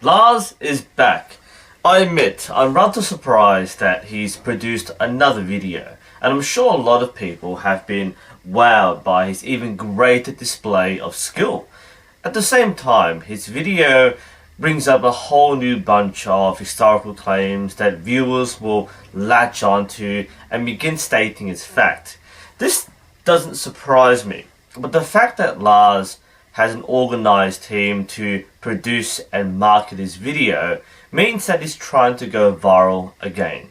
Lars is back. I admit, I'm rather surprised that he's produced another video, and I'm sure a lot of people have been wowed by his even greater display of skill. At the same time, his video brings up a whole new bunch of historical claims that viewers will latch onto and begin stating as fact. This doesn't surprise me, but the fact that Lars has an organized team to produce and market his video means that he's trying to go viral again.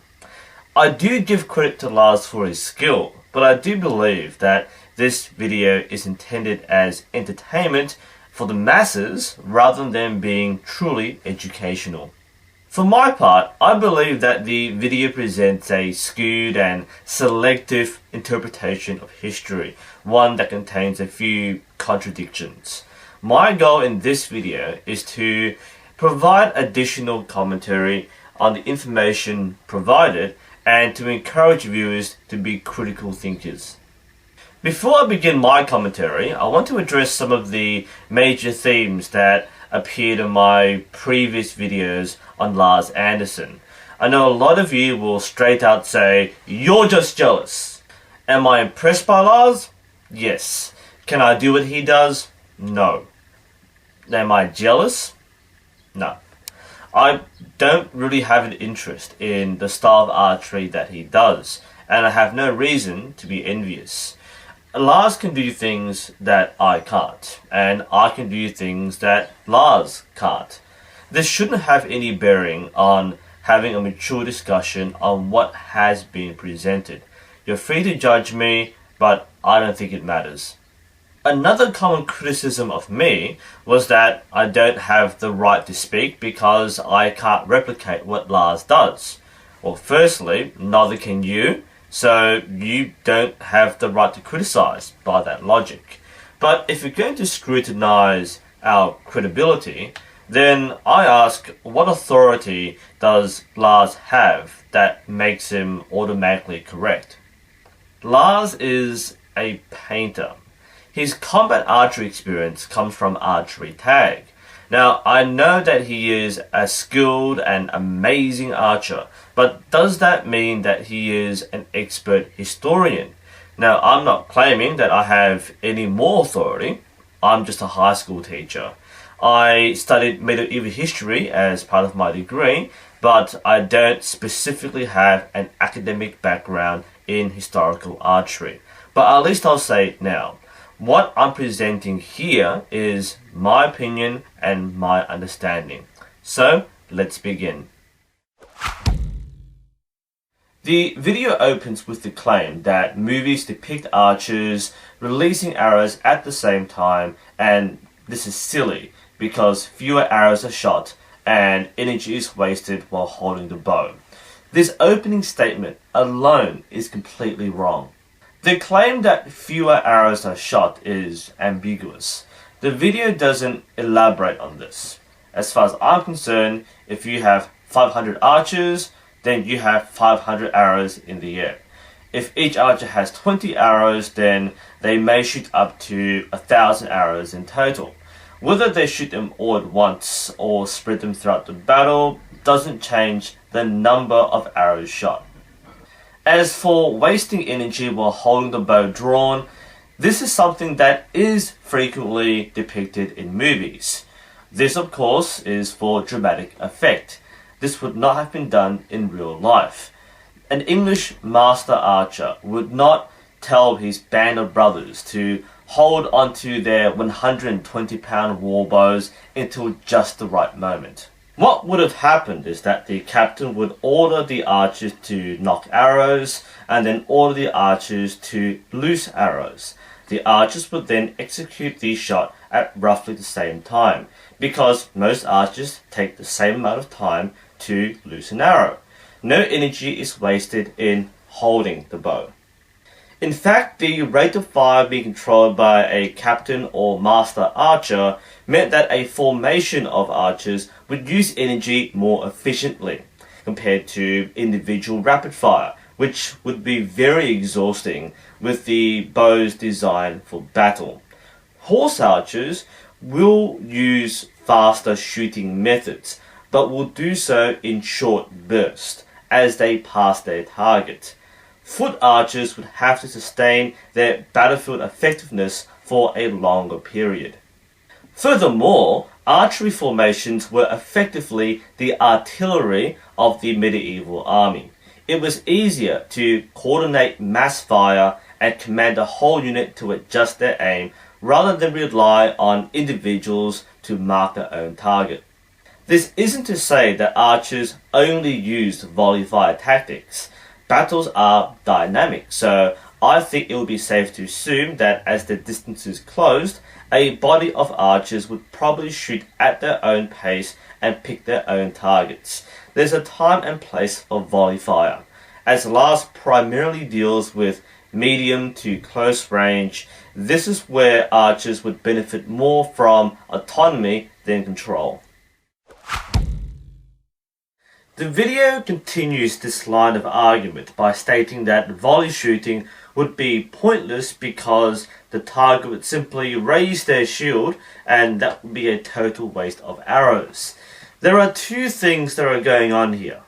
I do give credit to Lars for his skill, but I do believe that this video is intended as entertainment for the masses rather than being truly educational. For my part, I believe that the video presents a skewed and selective interpretation of history, one that contains a few contradictions. My goal in this video is to provide additional commentary on the information provided and to encourage viewers to be critical thinkers. Before I begin my commentary, I want to address some of the major themes that appeared in my previous videos on Lars Andersen. I know a lot of you will straight out say, "You're just jealous." Am I impressed by Lars? Yes. Can I do what he does? No. Am I jealous? No. I don't really have an interest in the style of archery that he does, and I have no reason to be envious. Lars can do things that I can't, and I can do things that Lars can't. This shouldn't have any bearing on having a mature discussion on what has been presented. You're free to judge me, but I don't think it matters. Another common criticism of me was that I don't have the right to speak because I can't replicate what Lars does. Well, firstly, neither can you. So you don't have the right to criticize by that logic. But if you're going to scrutinize our credibility, then I ask, what authority does Lars have that makes him automatically correct? Lars is a painter. His combat archery experience comes from archery tag. Now, I know that he is a skilled and amazing archer, but does that mean that he is an expert historian? Now, I'm not claiming that I have any more authority. I'm just a high school teacher. I studied medieval history as part of my degree, but I don't specifically have an academic background in historical archery. But at least I'll say it now. What I'm presenting here is my opinion and my understanding. So, let's begin. The video opens with the claim that movies depict archers releasing arrows at the same time, and this is silly because fewer arrows are shot and energy is wasted while holding the bow. This opening statement alone is completely wrong. The claim that fewer arrows are shot is ambiguous. The video doesn't elaborate on this. As far as I'm concerned, if you have 500 archers, then you have 500 arrows in the air. If each archer has 20 arrows, then they may shoot up to 1,000 arrows in total. Whether they shoot them all at once or spread them throughout the battle doesn't change the number of arrows shot. As for wasting energy while holding the bow drawn, this is something that is frequently depicted in movies. This, of course, is for dramatic effect. This would not have been done in real life. An English master archer would not tell his band of brothers to hold onto their 120-pound war bows until just the right moment. What would have happened is that the captain would order the archers to knock arrows and then order the archers to loose arrows. The archers would then execute the shot at roughly the same time because most archers take the same amount of time to loose an arrow. No energy is wasted in holding the bow. In fact, the rate of fire being controlled by a captain or master archer meant that a formation of archers would use energy more efficiently compared to individual rapid fire, which would be very exhausting with the bows designed for battle. Horse archers will use faster shooting methods, but will do so in short bursts as they pass their target. Foot archers would have to sustain their battlefield effectiveness for a longer period. Furthermore, archery formations were effectively the artillery of the medieval army. It was easier to coordinate mass fire and command a whole unit to adjust their aim rather than rely on individuals to mark their own target. This isn't to say that archers only used volley fire tactics. Battles are dynamic, so I think it would be safe to assume that as the distances closed, a body of archers would probably shoot at their own pace and pick their own targets. There's a time and place for volley fire. As Lars primarily deals with medium to close range, this is where archers would benefit more from autonomy than control. The video continues this line of argument by stating that volley shooting would be pointless because the target would simply raise their shield and that would be a total waste of arrows. There are two things that are going on here.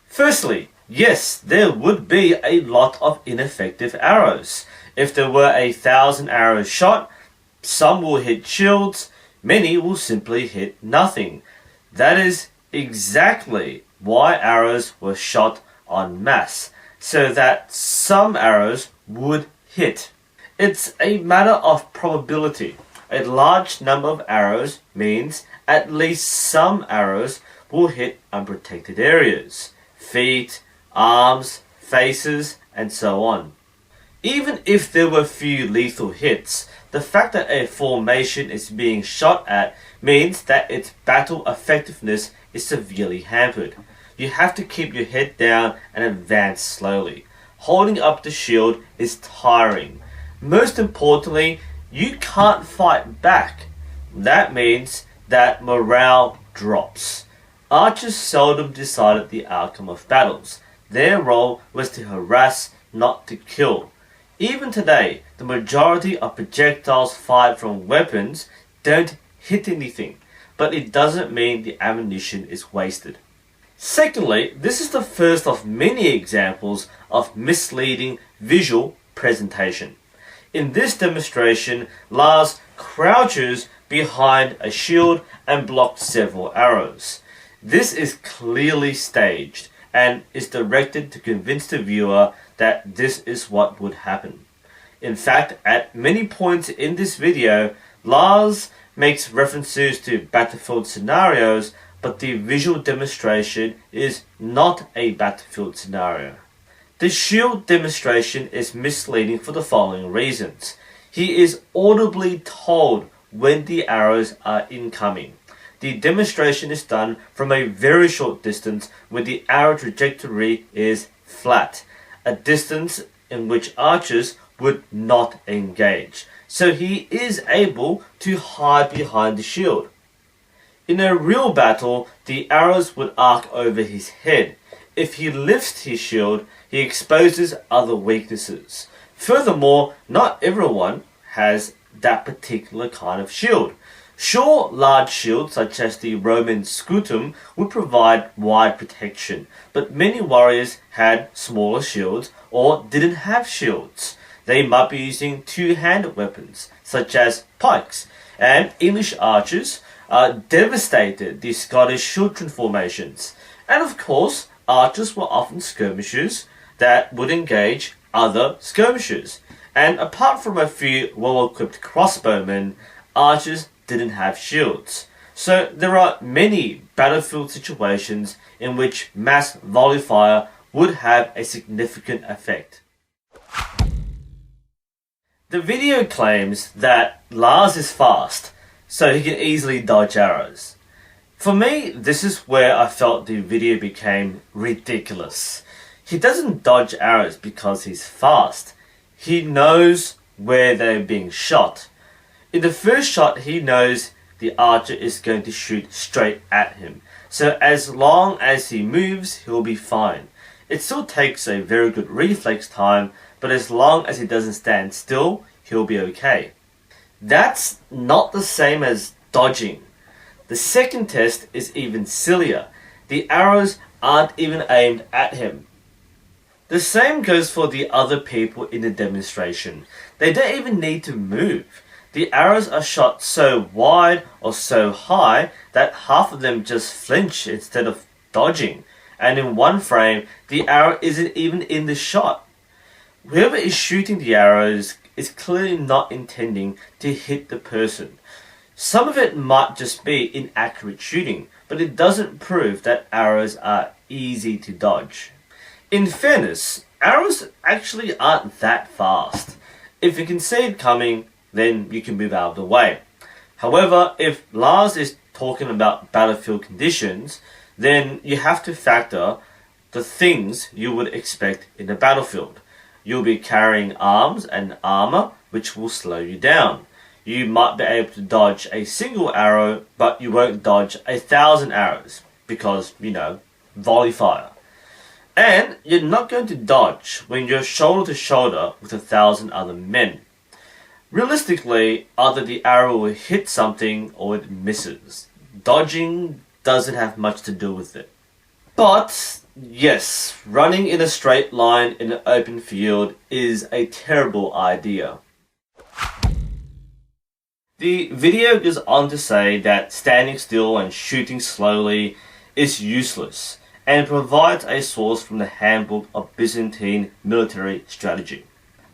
Firstly, yes, there would be a lot of ineffective arrows. If there were 1,000 arrows shot, some will hit shields, many will simply hit nothing. That is exactly why arrows were shot en masse, so that some arrows would hit. It's a matter of probability. A large number of arrows means at least some arrows will hit unprotected areas, feet, arms, faces, and so on. Even if there were few lethal hits, the fact that a formation is being shot at means that its battle effectiveness is severely hampered. You have to keep your head down and advance slowly. Holding up the shield is tiring. Most importantly, you can't fight back. That means that morale drops. Archers seldom decided the outcome of battles. Their role was to harass, not to kill. Even today, the majority of projectiles fired from weapons don't hit anything, but it doesn't mean the ammunition is wasted. Secondly, this is the first of many examples of misleading visual presentation. In this demonstration, Lars crouches behind a shield and blocks several arrows. This is clearly staged and is directed to convince the viewer that this is what would happen. In fact, at many points in this video, Lars makes references to battlefield scenarios, but the visual demonstration is not a battlefield scenario. The shield demonstration is misleading for the following reasons. He is audibly told when the arrows are incoming. The demonstration is done from a very short distance where the arrow trajectory is flat, a distance in which archers would not engage. So he is able to hide behind the shield. In a real battle, the arrows would arc over his head. If he lifts his shield, he exposes other weaknesses. Furthermore, not everyone has that particular kind of shield. Sure, large shields such as the Roman scutum would provide wide protection, but many warriors had smaller shields or didn't have shields. They might be using two-handed weapons such as pikes, and English archers devastated the Scottish Chiltern formations. And of course, archers were often skirmishers that would engage other skirmishers. And apart from a few well-equipped crossbowmen, archers didn't have shields. So there are many battlefield situations in which mass volley fire would have a significant effect. The video claims that Lars is fast, so he can easily dodge arrows. For me, this is where I felt the video became ridiculous. He doesn't dodge arrows because he's fast. He knows where they're being shot. In the first shot, he knows the archer is going to shoot straight at him. So as long as he moves, he'll be fine. It still takes a very good reflex time, but as long as he doesn't stand still, he'll be okay. That's not the same as dodging. The second test is even sillier. The arrows aren't even aimed at him. The same goes for the other people in the demonstration. They don't even need to move. The arrows are shot so wide or so high that half of them just flinch instead of dodging. And in one frame, the arrow isn't even in the shot. Whoever is shooting the arrows is clearly not intending to hit the person. Some of it might just be inaccurate shooting, but it doesn't prove that arrows are easy to dodge. In fairness, arrows actually aren't that fast. If you can see it coming, then you can move out of the way. However, if Lars is talking about battlefield conditions, then you have to factor the things you would expect in a battlefield. You'll be carrying arms and armor, which will slow you down. You might be able to dodge a single arrow, but you won't dodge 1,000 arrows, because, volley fire. And you're not going to dodge when you're shoulder to shoulder with 1,000 other men. Realistically, either the arrow will hit something or it misses. Dodging doesn't have much to do with it. But yes, running in a straight line in an open field is a terrible idea. The video goes on to say that standing still and shooting slowly is useless, and provides a source from the Handbook of Byzantine Military Strategy.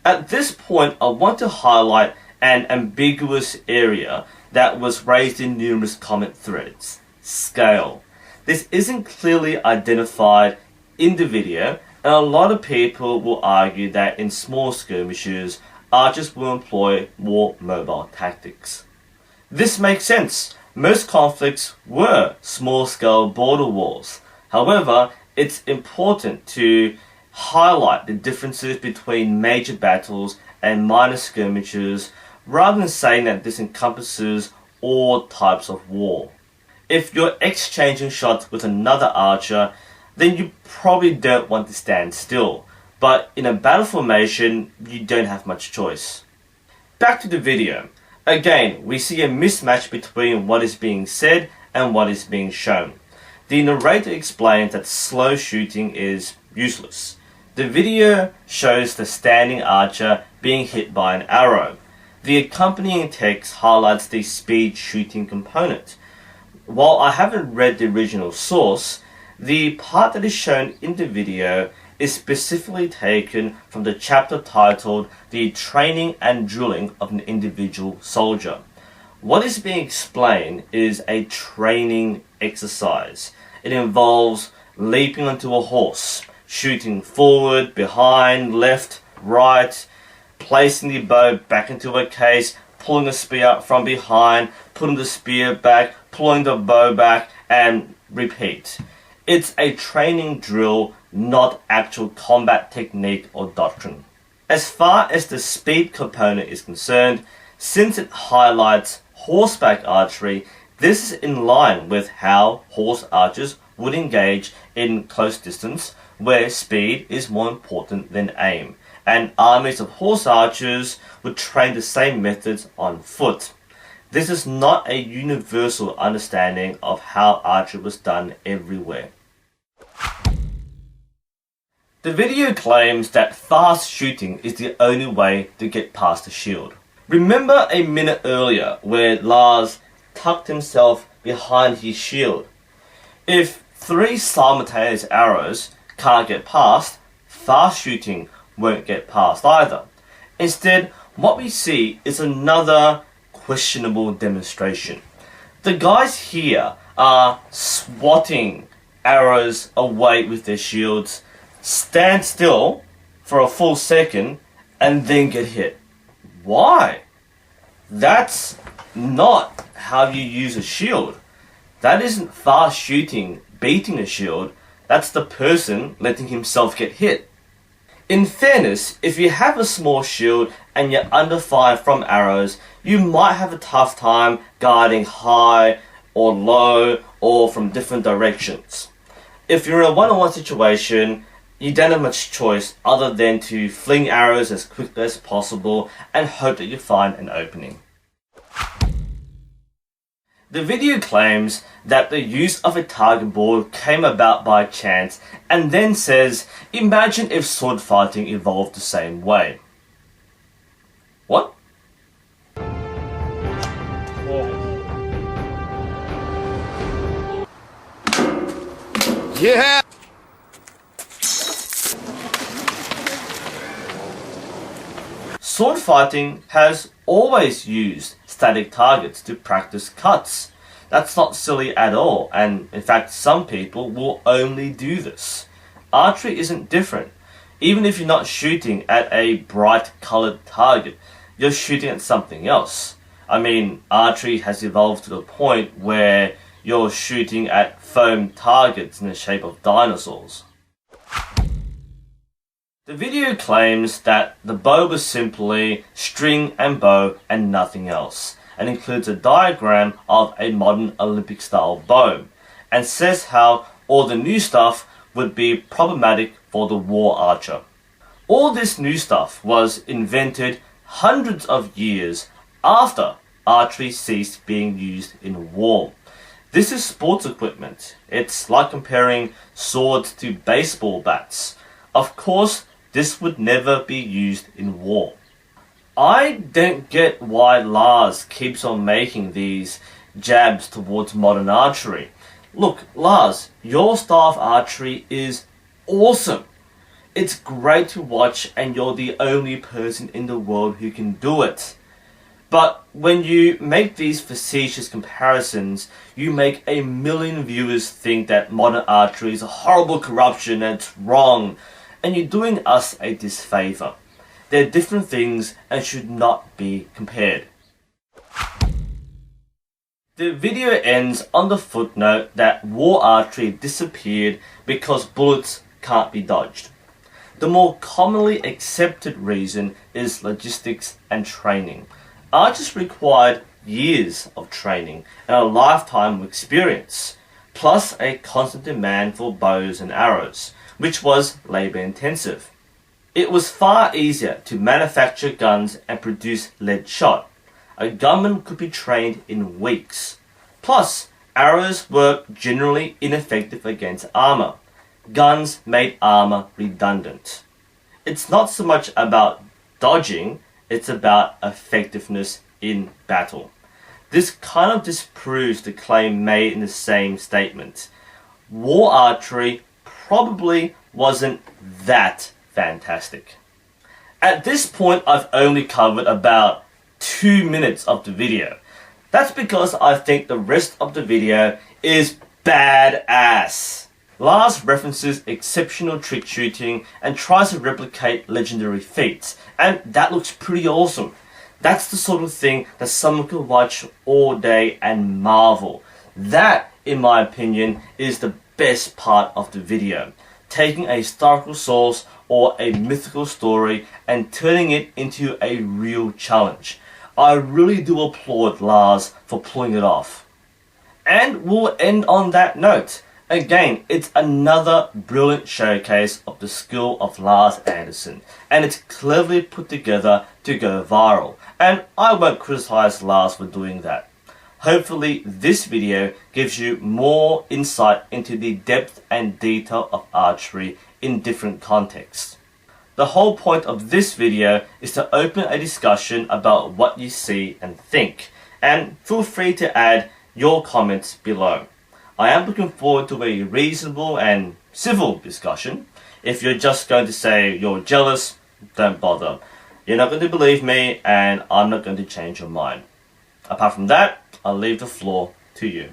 At this point, I want to highlight an ambiguous area that was raised in numerous comment threads: scale. This isn't clearly identified in the video, and a lot of people will argue that in small skirmishes, archers will employ more mobile tactics. This makes sense. Most conflicts were small-scale border wars. However, it's important to highlight the differences between major battles and minor skirmishes, rather than saying that this encompasses all types of war. If you're exchanging shots with another archer, then you probably don't want to stand still. But in a battle formation, you don't have much choice. Back to the video. Again, we see a mismatch between what is being said and what is being shown. The narrator explains that slow shooting is useless. The video shows the standing archer being hit by an arrow. The accompanying text highlights the speed shooting component. While I haven't read the original source, the part that is shown in the video is specifically taken from the chapter titled The Training and Drilling of an Individual Soldier. What is being explained is a training exercise. It involves leaping onto a horse, shooting forward, behind, left, right, placing the bow back into a case, pulling the spear up from behind, putting the spear back, pulling the bow back, and repeat. It's a training drill, not actual combat technique or doctrine. As far as the speed component is concerned, since it highlights horseback archery, this is in line with how horse archers would engage in close distance, where speed is more important than aim, and armies of horse archers would train the same methods on foot. This is not a universal understanding of how archery was done everywhere. The video claims that fast shooting is the only way to get past the shield. Remember a minute earlier where Lars tucked himself behind his shield? If 3 simultaneous arrows can't get past, fast shooting won't get past either. Instead, what we see is another questionable demonstration. The guys here are swatting arrows away with their shields, stand still for a full second, and then get hit. Why? That's not how you use a shield. That isn't fast shooting beating a shield. That's the person letting himself get hit. In fairness, if you have a small shield and you're under fire from arrows, you might have a tough time guarding high or low or from different directions. If you're in a one-on-one situation, you don't have much choice other than to fling arrows as quickly as possible and hope that you find an opening. The video claims that the use of a target board came about by chance and then says, imagine if sword fighting evolved the same way. What? Yeah! Sword fighting has always used static targets to practice cuts. That's not silly at all, and in fact some people will only do this. Archery isn't different. Even if you're not shooting at a bright coloured target, you're shooting at something else. I mean, archery has evolved to the point where you're shooting at foam targets in the shape of dinosaurs. The video claims that the bow was simply string and bow and nothing else, and includes a diagram of a modern Olympic style bow, and says how all the new stuff would be problematic for the war archer. All this new stuff was invented hundreds of years after archery ceased being used in war. This is sports equipment. It's like comparing swords to baseball bats. Of course, this would never be used in war. I don't get why Lars keeps on making these jabs towards modern archery. Look, Lars, your style of archery is awesome. It's great to watch and you're the only person in the world who can do it. But when you make these facetious comparisons, you make a million viewers think that modern archery is a horrible corruption and it's wrong, and you're doing us a disfavour. They're different things and should not be compared. The video ends on the footnote that war archery disappeared because bullets can't be dodged. The more commonly accepted reason is logistics and training. Archers required years of training and a lifetime of experience, plus a constant demand for bows and arrows, which was labour intensive. It was far easier to manufacture guns and produce lead shot. A gunman could be trained in weeks. Plus, arrows were generally ineffective against armour. Guns made armour redundant. It's not so much about dodging, it's about effectiveness in battle. This kind of disproves the claim made in the same statement. War archery probably wasn't that fantastic. At this point, I've only covered about 2 minutes of the video. That's because I think the rest of the video is badass. Lars references exceptional trick shooting and tries to replicate legendary feats, and that looks pretty awesome. That's the sort of thing that someone could watch all day and marvel. That, in my opinion, is the best part of the video. Taking a historical source or a mythical story and turning it into a real challenge. I really do applaud Lars for pulling it off. And we'll end on that note. Again, it's another brilliant showcase of the skill of Lars Andersen, and it's cleverly put together to go viral, and I won't criticise Lars for doing that. Hopefully this video gives you more insight into the depth and detail of archery in different contexts. The whole point of this video is to open a discussion about what you see and think, and feel free to add your comments below. I am looking forward to a reasonable and civil discussion. If you're just going to say you're jealous, don't bother. You're not going to believe me and I'm not going to change your mind. Apart from that, I'll leave the floor to you.